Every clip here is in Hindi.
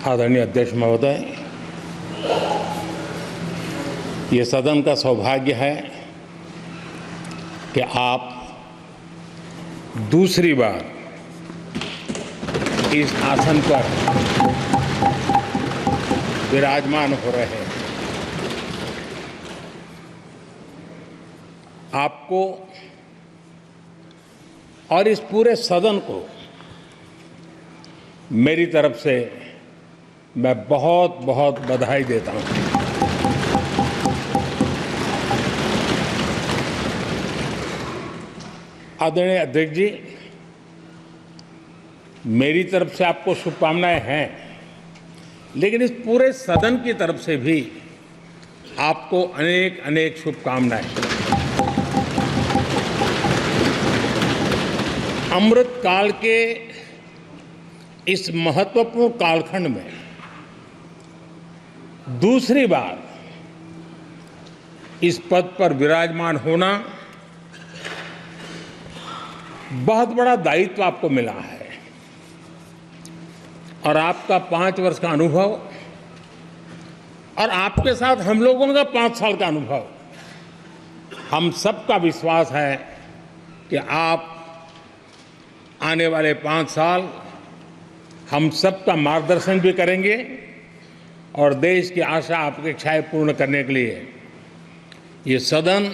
आदरणीय अध्यक्ष महोदय, ये सदन का सौभाग्य है कि आप दूसरी बार इस आसन पर विराजमान हो रहे हैं। आपको और इस पूरे सदन को मेरी तरफ से मैं बहुत बहुत बधाई देता हूं। आदरणीय अध्यक्ष जी, मेरी तरफ से आपको शुभकामनाएं हैं, लेकिन इस पूरे सदन की तरफ से भी आपको अनेक अनेक शुभकामनाएं। अमृत काल के इस महत्वपूर्ण कालखंड में दूसरी बार इस पद पर विराजमान होना बहुत बड़ा दायित्व आपको मिला है और आपका 5 वर्ष का अनुभव और आपके साथ हम लोगों का 5 साल का अनुभव, हम सबका विश्वास है कि आप आने वाले 5 साल हम सबका मार्गदर्शन भी करेंगे और देश की आशा अपेक्षाएं पूर्ण करने के लिए ये सदन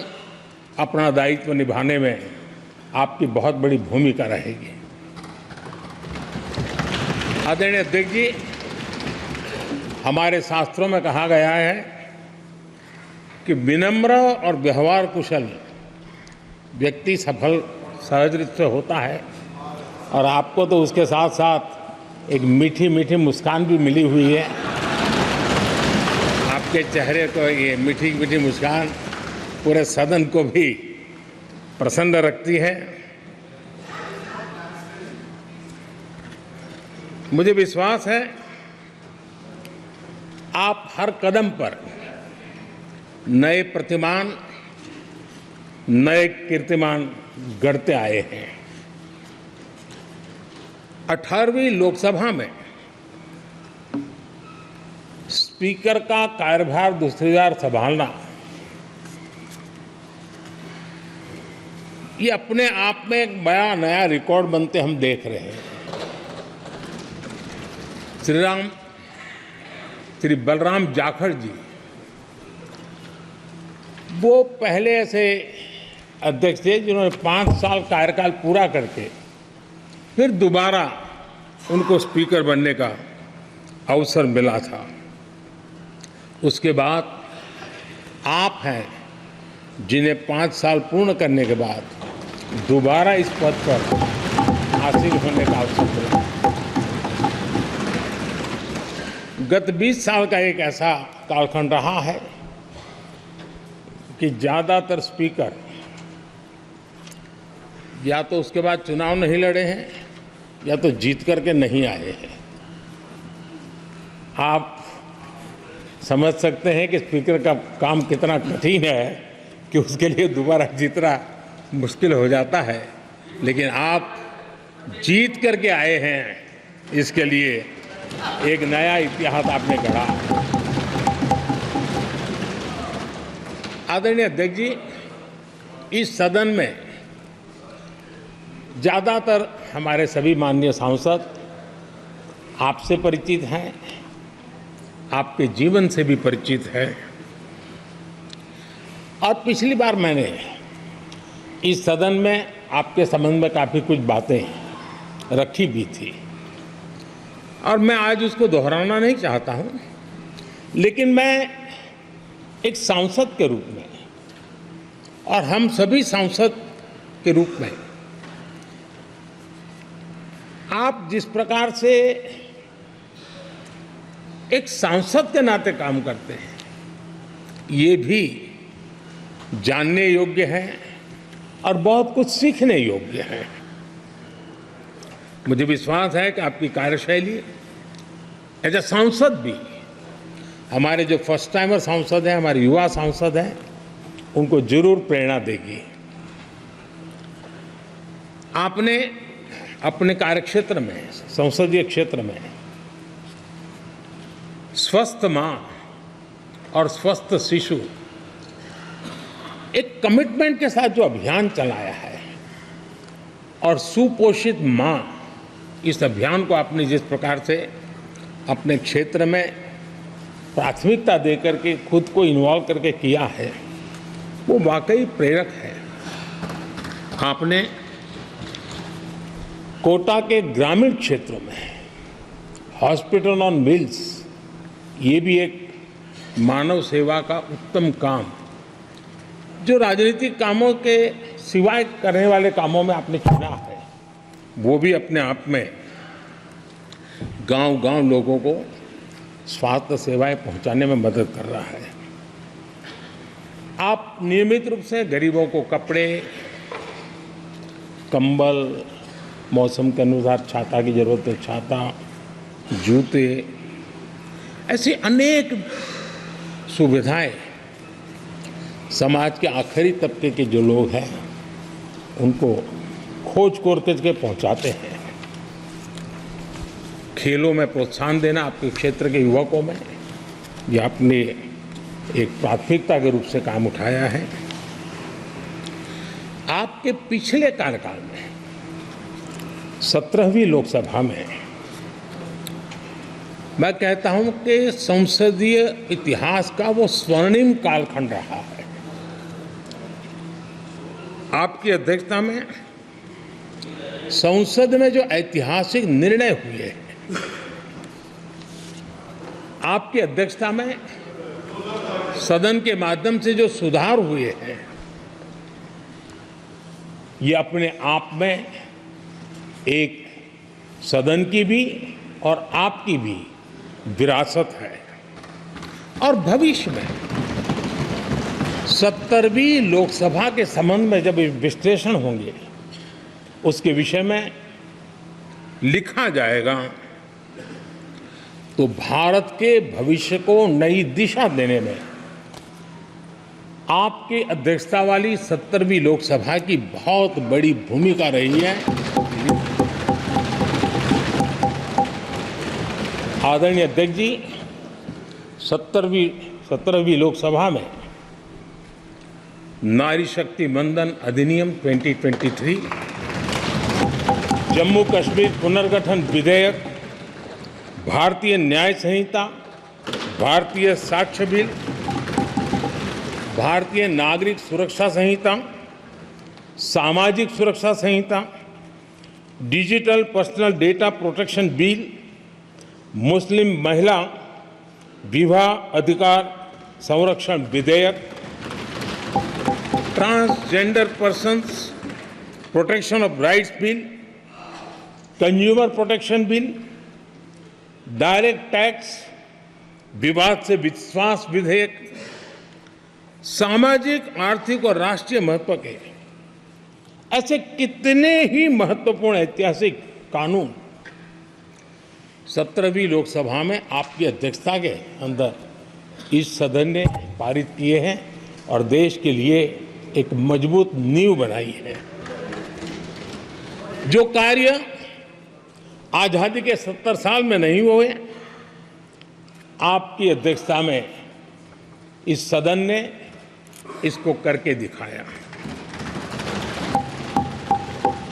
अपना दायित्व निभाने में आपकी बहुत बड़ी भूमिका रहेगी। आदरणीय अध्यक्ष जी, हमारे शास्त्रों में कहा गया है कि विनम्र और व्यवहार कुशल व्यक्ति सफल सहज रूप से होता है, और आपको तो उसके साथ साथ एक मीठी मीठी मुस्कान भी मिली हुई है। आपके चेहरे को ये मीठी मीठी मुस्कान पूरे सदन को भी प्रसन्न रखती है। मुझे विश्वास है आप हर कदम पर नए प्रतिमान, नए कीर्तिमान गढ़ते आए हैं। 18वीं लोकसभा में स्पीकर का कार्यभार दूसरी बार संभालना ये अपने आप में एक बड़ा नया रिकॉर्ड बनते हम देख रहे हैं। श्री बलराम जाखड़ जी वो पहले ऐसे अध्यक्ष थे जिन्होंने 5 साल कार्यकाल पूरा करके फिर दोबारा उनको स्पीकर बनने का अवसर मिला था। उसके बाद आप हैं जिन्हें 5 साल पूर्ण करने के बाद दोबारा इस पद पर आसीन होने का अवसर मिला। गत 20 साल का एक ऐसा कालखंड रहा है कि ज़्यादातर स्पीकर या तो उसके बाद चुनाव नहीं लड़े हैं या तो जीत करके नहीं आए हैं। आप समझ सकते हैं कि स्पीकर का काम कितना कठिन है कि उसके लिए दोबारा जीतना मुश्किल हो जाता है, लेकिन आप जीत करके आए हैं, इसके लिए एक नया इतिहास आपने गढ़ा। आदरणीय अध्यक्ष जी, इस सदन में ज़्यादातर हमारे सभी माननीय सांसद आपसे परिचित हैं, आपके जीवन से भी परिचित है, और पिछली बार मैंने इस सदन में आपके संबंध में काफ़ी कुछ बातें रखी भी थी और मैं आज उसको दोहराना नहीं चाहता हूं, लेकिन मैं एक सांसद के रूप में और हम सभी सांसद के रूप में आप जिस प्रकार से एक सांसद के नाते काम करते हैं, ये भी जानने योग्य है और बहुत कुछ सीखने योग्य है। मुझे विश्वास है कि आपकी कार्यशैली एज ए सांसद भी हमारे जो फर्स्ट टाइमर सांसद हैं, हमारे युवा सांसद हैं, उनको जरूर प्रेरणा देगी। आपने अपने कार्यक्षेत्र में, संसदीय क्षेत्र में स्वस्थ माँ और स्वस्थ शिशु एक कमिटमेंट के साथ जो अभियान चलाया है और सुपोषित माँ, इस अभियान को आपने जिस प्रकार से अपने क्षेत्र में प्राथमिकता देकर के खुद को इन्वॉल्व करके किया है, वो वाकई प्रेरक है। आपने कोटा के ग्रामीण क्षेत्रों में हॉस्पिटल ऑन व्हील्स, ये भी एक मानव सेवा का उत्तम काम, जो राजनीतिक कामों के सिवाय करने वाले कामों में आपने चुना है, वो भी अपने आप में गांव-गांव लोगों को स्वास्थ्य सेवाएं पहुंचाने में मदद कर रहा है। आप नियमित रूप से गरीबों को कपड़े, कंबल, मौसम के अनुसार छाता की जरूरत है छाता, जूते, ऐसी अनेक सुविधाएं समाज के आखिरी तबके के जो लोग हैं उनको खोज करके पहुंचाते हैं। खेलों में प्रोत्साहन देना आपके क्षेत्र के युवकों में, ये आपने एक प्राथमिकता के रूप से काम उठाया है। आपके पिछले कार्यकाल में 17वीं लोकसभा में मैं कहता हूं कि संसदीय इतिहास का वो स्वर्णिम कालखंड रहा है। आपकी अध्यक्षता में संसद में जो ऐतिहासिक निर्णय हुए हैं, आपकी अध्यक्षता में सदन के माध्यम से जो सुधार हुए हैं, ये अपने आप में एक सदन की भी और आपकी भी विरासत है। और भविष्य में 70वीं लोकसभा के संबंध में जब विश्लेषण होंगे, उसके विषय में लिखा जाएगा, तो भारत के भविष्य को नई दिशा देने में आपकी अध्यक्षता वाली 70वीं लोकसभा की बहुत बड़ी भूमिका रही है। आदरणीय अध्यक्ष जी, 17वीं लोकसभा में नारी शक्ति वंदन अधिनियम 2023, जम्मू कश्मीर पुनर्गठन विधेयक, भारतीय न्याय संहिता, भारतीय साक्ष्य बिल, भारतीय नागरिक सुरक्षा संहिता, सामाजिक सुरक्षा संहिता, digital personal data protection bill, मुस्लिम महिला विवाह अधिकार संरक्षण विधेयक, transgender persons protection of rights bill, consumer protection bill, direct tax विवाद से विश्वास विधेयक, सामाजिक, आर्थिक और राष्ट्रीय महत्व के ऐसे कितने ही महत्वपूर्ण ऐतिहासिक कानून 17वीं लोकसभा में आपकी अध्यक्षता के अंदर इस सदन ने पारित किए हैं और देश के लिए एक मजबूत नींव बनाई है। जो कार्य आजादी के 70 साल में नहीं हुए, आपकी अध्यक्षता में इस सदन ने इसको करके दिखाया।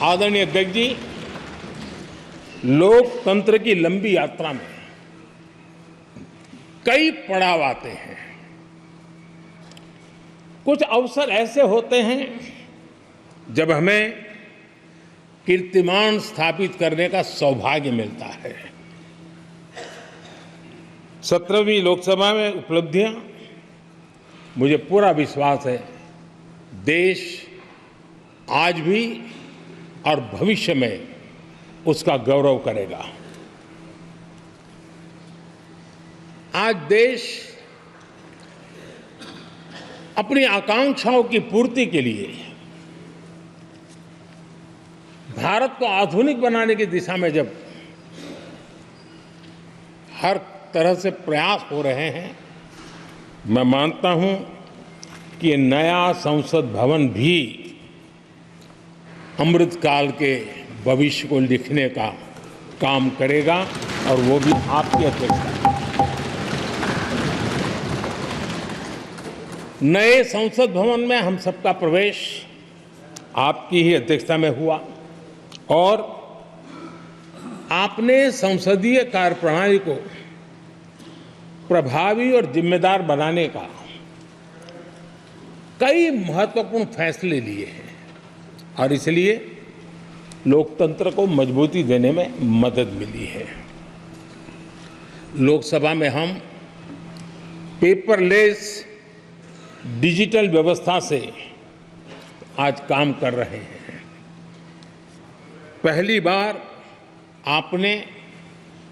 आदरणीय अध्यक्ष जी, लोकतंत्र की लंबी यात्रा में कई पड़ाव आते हैं। कुछ अवसर ऐसे होते हैं जब हमें कीर्तिमान स्थापित करने का सौभाग्य मिलता है। 17वीं लोकसभा में उपलब्धियां, मुझे पूरा विश्वास है देश आज भी और भविष्य में उसका गौरव करेगा। आज देश अपनी आकांक्षाओं की पूर्ति के लिए भारत को आधुनिक बनाने की दिशा में जब हर तरह से प्रयास हो रहे हैं, मैं मानता हूं कि नया संसद भवन भी अमृतकाल के भविष्य को लिखने का काम करेगा और वो भी आपकी अध्यक्षता में। नए संसद भवन में हम सबका प्रवेश आपकी ही अध्यक्षता में हुआ और आपने संसदीय कार्यप्रणाली को प्रभावी और जिम्मेदार बनाने का कई महत्वपूर्ण फैसले लिए हैं और इसलिए लोकतंत्र को मजबूती देने में मदद मिली है। लोकसभा में हम पेपरलेस डिजिटल व्यवस्था से आज काम कर रहे हैं। पहली बार आपने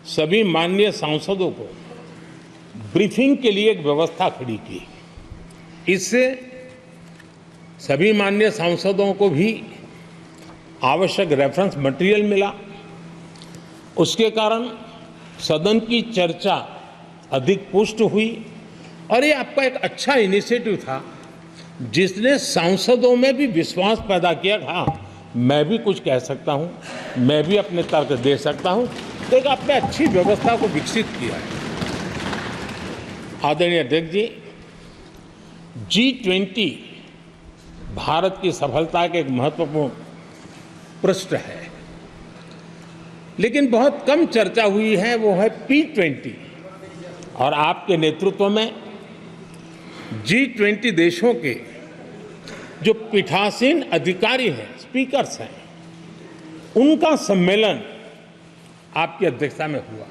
सभी माननीय सांसदों को ब्रीफिंग के लिए एक व्यवस्था खड़ी की। इससे सभी माननीय सांसदों को भी आवश्यक रेफरेंस मटेरियल मिला। उसके कारण सदन की चर्चा अधिक पुष्ट हुई और ये आपका एक अच्छा इनिशिएटिव था जिसने सांसदों में भी विश्वास पैदा किया। हाँ, मैं भी कुछ कह सकता हूँ, मैं भी अपने तर्क दे सकता हूँ। तो एक आपने अच्छी व्यवस्था को विकसित किया है। आदरणीय अध्यक्ष जी, G20 भारत की सफलता का एक महत्वपूर्ण पृष्ठ है, लेकिन बहुत कम चर्चा हुई है, वो है P20 और आपके नेतृत्व में G20 देशों के जो पीठासीन अधिकारी हैं, स्पीकर्स हैं, उनका सम्मेलन आपकी अध्यक्षता में हुआ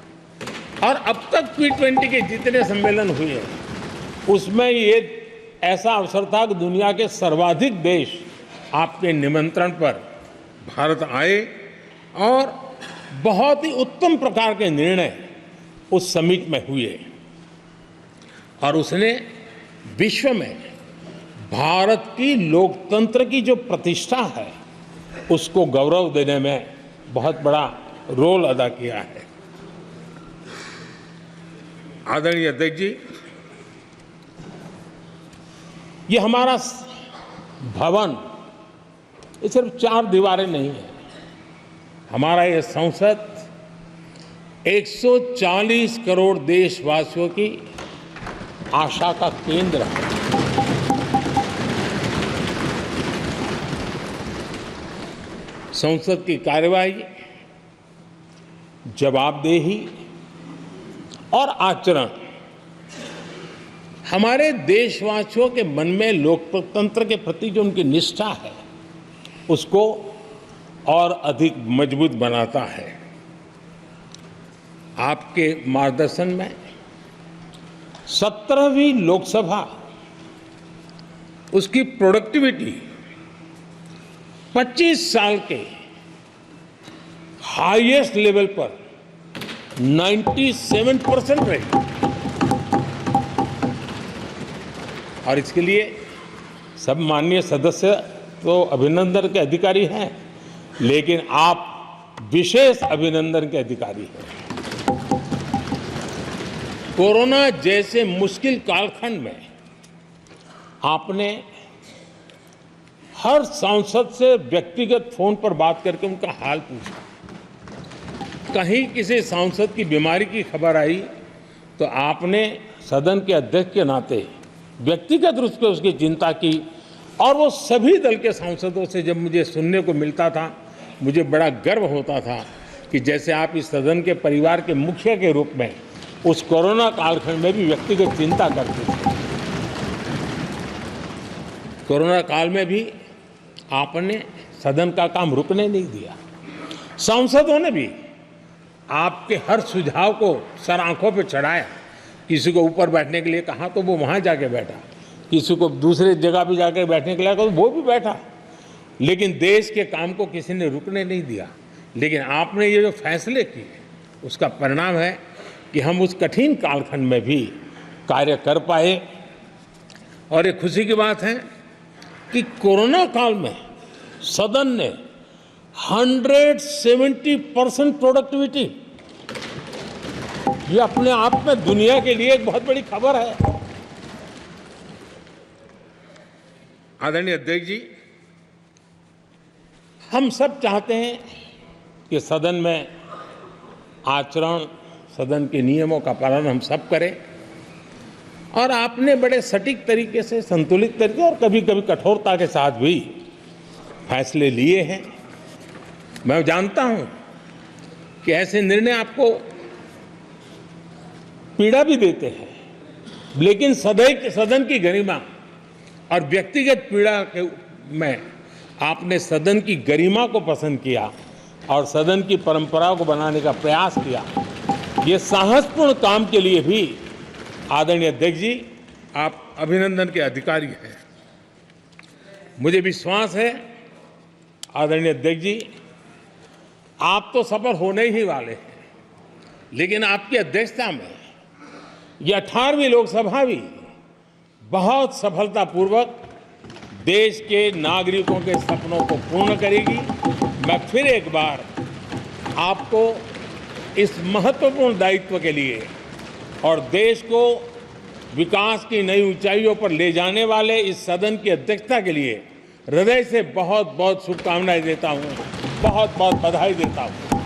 और अब तक P20 के जितने सम्मेलन हुए हैं उसमें ये ऐसा अवसर था कि दुनिया के सर्वाधिक देश आपके निमंत्रण पर भारत आए और बहुत ही उत्तम प्रकार के निर्णय उस समिट में हुए और उसने विश्व में भारत की लोकतंत्र की जो प्रतिष्ठा है उसको गौरव देने में बहुत बड़ा रोल अदा किया है। आदरणीय अध्यक्ष जी, ये हमारा भवन ये सिर्फ 4 दीवारें नहीं है। हमारा ये संसद 140 करोड़ देशवासियों की आशा का केंद्र है। संसद की कार्यवाही, जवाबदेही और आचरण हमारे देशवासियों के मन में लोकतंत्र के प्रति जो उनकी निष्ठा है उसको और अधिक मजबूत बनाता है। आपके मार्गदर्शन में 17वीं लोकसभा उसकी प्रोडक्टिविटी 25 साल के हाईएस्ट लेवल पर 97% रही और इसके लिए सब माननीय सदस्य तो अभिनंदन के अधिकारी हैं, लेकिन आप विशेष अभिनंदन के अधिकारी हैं। कोरोना जैसे मुश्किल कालखंड में आपने हर सांसद से व्यक्तिगत फोन पर बात करके उनका हाल पूछा। कहीं किसी सांसद की बीमारी की खबर आई तो आपने सदन के अध्यक्ष के नाते व्यक्तिगत रूप से उसकी चिंता की और वो सभी दल के सांसदों से जब मुझे सुनने को मिलता था मुझे बड़ा गर्व होता था कि जैसे आप इस सदन के परिवार के मुखिया के रूप में उस कोरोना कालखंड में भी व्यक्तिगत चिंता करते थे। कोरोना काल में भी आपने सदन का काम रुकने नहीं दिया। सांसदों ने भी आपके हर सुझाव को सर आंखों पर चढ़ाया। किसी को ऊपर बैठने के लिए कहा तो वो वहाँ जाके बैठा, किसी को दूसरे जगह भी जाकर बैठने के लिए कहा तो वो भी बैठा, लेकिन देश के काम को किसी ने रुकने नहीं दिया। लेकिन आपने ये जो फैसले किए उसका परिणाम है कि हम उस कठिन कालखंड में भी कार्य कर पाए और ये खुशी की बात है कि कोरोना काल में सदन ने 170% प्रोडक्टिविटी, ये अपने आप में दुनिया के लिए एक बहुत बड़ी खबर है। आदरणीय अध्यक्ष जी, हम सब चाहते हैं कि सदन में आचरण, सदन के नियमों का पालन हम सब करें और आपने बड़े सटीक तरीके से, संतुलित तरीके और कभी कभी कठोरता के साथ भी फैसले लिए हैं। मैं जानता हूं कि ऐसे निर्णय आपको पीड़ा भी देते हैं, लेकिन सदन की गरिमा और व्यक्तिगत पीड़ा के में आपने सदन की गरिमा को पसंद किया और सदन की परंपरा को बनाने का प्रयास किया। ये साहसपूर्ण काम के लिए भी आदरणीय अध्यक्ष जी, आप अभिनंदन के अधिकारी हैं। मुझे विश्वास है आदरणीय अध्यक्ष जी, आप तो सफल होने ही वाले हैं, लेकिन आपकी अध्यक्षता में ये 18वीं लोकसभा भी बहुत सफलतापूर्वक देश के नागरिकों के सपनों को पूर्ण करेगी। मैं फिर एक बार आपको इस महत्वपूर्ण दायित्व के लिए और देश को विकास की नई ऊंचाइयों पर ले जाने वाले इस सदन की अध्यक्षता के लिए हृदय से बहुत बहुत शुभकामनाएं देता हूं, बहुत बहुत बधाई देता हूं।